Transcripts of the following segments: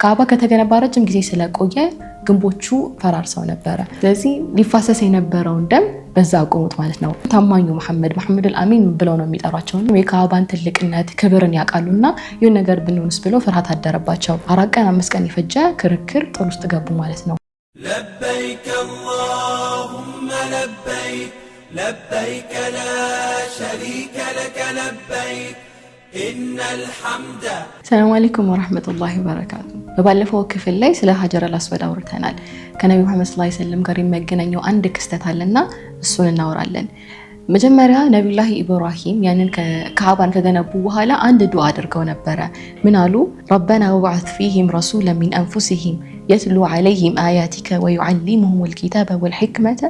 ካዕባ ከተገነባ ረጅም ጊዜ ስለቆየ ግንቦቹ ፈራርሰው ነበር። ስለዚህ ሊፋሰስ የነበረውን ደም በዛ አቆሙት ማለት ነው። ታማኙ መሐመድ አልአሚን ብለው ነው የሚጠሯቸው። የካዕባን ትልቅነት ክብርን ያውቃሉና ይሁን ነገር ብንሆንስ ብለው ፍርሃት አደረባቸው። 4 ቀን 5 ቀን የፈጀ ክርክር ጥል ውስጥ ገቡ ማለት ነው። ለበይከ አላሁመ ለበይክ ለበይከ ላ ሸሪከ ለከ ለበይክ ኢነል ሐምደ። ሰላም አለይኩም ወራህመቱላሂ ወበረካቱ። በባለፈው ክፍል ላይ ስለ ሀጀር አልአስወድ አውርተናል። ከነብዩ መሐመድ ሰለላሁ ዐለይሂ ወሰለም ጋር የሚያገናኘው አንድ ክስተት አለና እሱን እናወራለን። መጀመሪያ ነብዩላህ ኢብራሂም ያንን ካዕባን ከገነቡ በኋላ አንድ ዱዓ አድርገው ነበረ። ምን አሉ? ረበና ወብዐት ፊሂም ረሱላን ሚን አንፉሲሂም የትሉ ዐለይሂም አያቲከ ወዩዐሊሙሁሙል ኪታበ ወልሒክመተ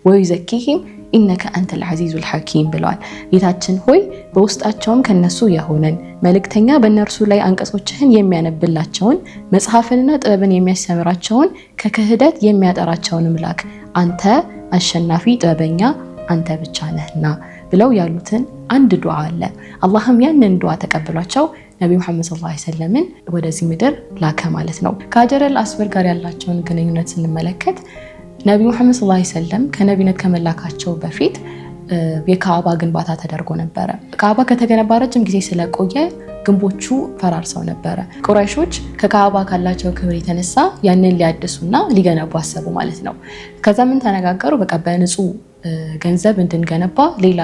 ወዩዘኪሂም ኢነከ አንተል ዐዚዙል ሐኪም ብለዋል። ጌታችን ሆይ በውስጣቸውም ከነሱ የሆነን መልእክተኛ በእነርሱ ላይ አንቀጾችህን የሚያነብላቸውን መጽሐፍንና ጥበብን የሚያስተምራቸውን ከክህደት የሚያጠራቸውን ምላክ አንተ አሸናፊ ጥበበኛ አንተ ብቻ ነህና ብለው ያሉትን አንድ ዱዓ አለ። አላህም ያንን ዱዓ ተቀብሏቸው ነብዩ መሐመድ ሰለላሁ ዐለይሂ ወሰለምን ወደዚህ ምድር ላከ ማለት ነው። ከሀጀር አልአስወድ ጋር ያላቸውን ግንኙነት ስንመለከት ነብዩ መሐመድ ሰለላሁ ዐለይሂ ወሰለም ከነቢነት ከመላካቸው በፊት የካዕባ ግንባታ ተደርጎ ነበረ። ካዕባ ከተገነባ ረጅም ጊዜ ስለቆየ ግንቦቹ ፈራርሰው ነበረ። ቁረይሾች ከካዕባ ካላቸው ክብር የተነሳ ያንን ሊያድሱና ሊገነቡ አሰቡ ማለት ነው። ከዛ ምን ተነጋገሩ? በቃ በንጹህ ገንዘብ እንድንገነባ ሌላ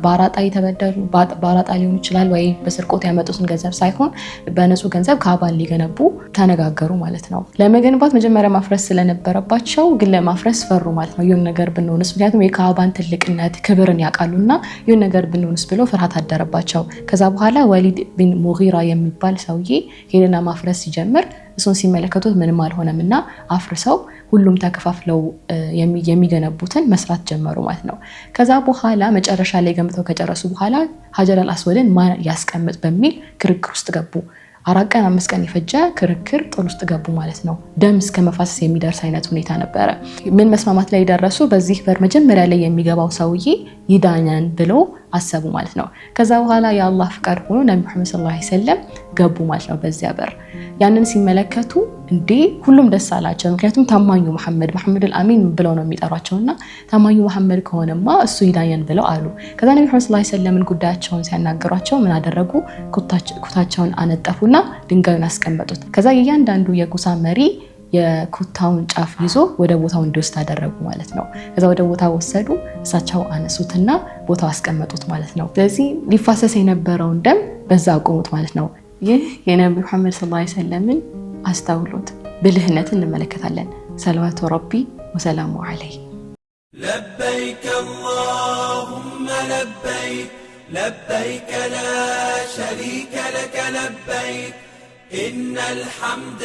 ባራጣ የተበደሩ ባራጣ ሊሆን ይችላል ወይ በስርቆት ያመጡትን ገንዘብ ሳይሆን በንጹህ ገንዘብ ካዕባን ሊገነቡ ተነጋገሩ ማለት ነው። ለመገንባት መጀመሪያ ማፍረስ ስለነበረባቸው ግን ለማፍረስ ፈሩ ማለት ነው። ይሁን ነገር ብንሆንስ፣ ምክንያቱም የካዕባን ትልቅነት ክብርን ያውቃሉና ይሁን ነገር ብንሆንስ ብለው ፍርሃት አደረባቸው። ከዛ በኋላ ወሊድ ቢን ሙጊራ የሚባል ሰውዬ ሄደና ማፍረስ ሲጀምር እሱን ሲመለከቱት ምንም አልሆነምና አፍርሰው ሁሉም ተከፋፍለው የሚገነቡትን መስራት ጀመሩ ማለት ነው። ከዛ በኋላ መጨረሻ ላይ ገንብተው ከጨረሱ በኋላ ሀጀር አልአስወድን ማን ያስቀምጥ በሚል ክርክር ውስጥ ገቡ። 4 ቀን 5 ቀን የፈጀ ክርክር ጥል ውስጥ ገቡ ማለት ነው። ደም እስከ መፋሰስ የሚደርስ አይነት ሁኔታ ነበረ። ምን መስማማት ላይ ደረሱ? በዚህ በር መጀመሪያ ላይ የሚገባው ሰውዬ ይዳኛን ብለው አሰቡ ማለት ነው። ከዛ በኋላ የአላህ ፍቃድ ሆኖ ነብዩ መሐመድ ሰለላሁ ዐለይሂ ወሰለም ገቡ ማለት ነው በዚያ በር። ያንን ሲመለከቱ እንዴ ሁሉም ደስ አላቸው። ምክንያቱም ታማኙ መሐመድ አልአሚን ብለው ነው የሚጠሯቸውና ታማኙ መሐመድ ከሆነማ እሱ ይዳኛን ብለው አሉ። ከዛ ነብዩ መሐመድ ሰለላሁ ዐለይሂ ወሰለም ጉዳያቸውን ሲያናገሯቸው ምን አደረጉ? ኩታቸውን አነጠፉና ድንጋዩን አስቀመጡት። ከዛ የእያንዳንዱ የጎሳ መሪ የኩታውን ጫፍ ይዞ ወደ ቦታው እንዲወስድ አደረጉ ማለት ነው። ከዛ ወደ ቦታው ወሰዱ፣ እሳቸው አነሱትና ቦታው አስቀመጡት ማለት ነው። ስለዚህ ሊፋሰስ የነበረውን ደም በዛ አቆሙት ማለት ነው። ይህ የነብዩ መሐመድ ሰለላሁ ዐለይሂ ወሰለምን አስተውሎት ብልህነት እንመለከታለን። ሰለዋቱ ረቢ ወሰላሙ ዐለይሂ። ለበይከ አላሁመ ለበይክ ለበይከ ላ ሸሪከ ለከ ለበይክ ኢነል ሐምደ